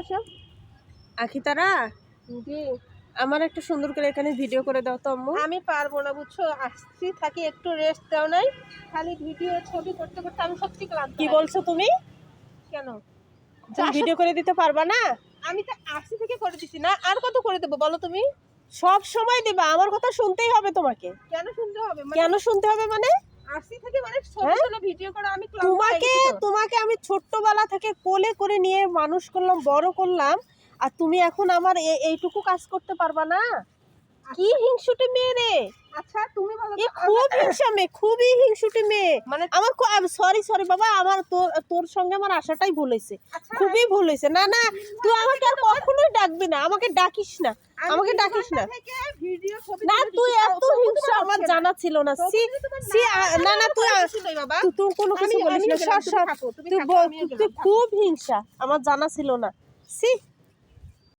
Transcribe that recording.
আসো। আখিতারা, জি। আমার একটা সুন্দর করে এখানে ভিডিও করে দাও তো আম্মু। আমি পারবো না বুঝছো, আসছি থাকি, একটু রেস্ট দাও নাই, খালি ভিডিও ছবি করতে করতে আমি সত্যি ক্লান্ত। কি বলছো তুমি? কেন তুমি ভিডিও করে দিতে পারবা না? আমি তো আসছি থেকে করে দিছি না, আর কত করে দেবো বলো তুমি? সব সময় দিবা, আমার কথা শুনতেই হবে তোমাকে। কেন শুনতে হবে? কেন শুনতে হবে মানে? আসছি থেকে মানে ছবি হ্যাঁ? তোলা ভিডিও করা আমি ক্লান্ত হয়ে তোমাকে গেছি তো। তোমাকে আমি ছোট্টবেলা থেকে কোলে করে নিয়ে মানুষ করলাম, বড় করলাম, আর তুমি এখন আমার এইটুকু কাজ করতে পারবা না? কি হিংসুটে মেয়ে রে! আচ্ছা তুমি বলো এ তো, খুব হিংসা মেয়ে, খুবই হিংসুটে মেয়ে। মানে আমার সরি বাবা, আমার তোর সঙ্গে আমার আশাটাই ভুল হয়েছে, আচ্ছা, খুবই ভুল হয়েছে। না না, তুই আমাকে আর কখনোই ডাকবি না, আমাকে ডাকিস না, আমাকে ডাকিস না। ভিডিও ছবি না, তুলে তুই দিছি, এত তবুও হিংসা তোমার আমার হচ্ছে না। জানা ছিল না। তবুও সি যদি তোমার সি না না তুই কিছু নেই বাবা। তুই কোনো কিছু বলিস না। আমিও গেলাম, তুমি সর, থাকো, তুমি তুই থাকো, আমিও তুই গেলাম। খুব হিংসা, আমার জানা ছিল না। সি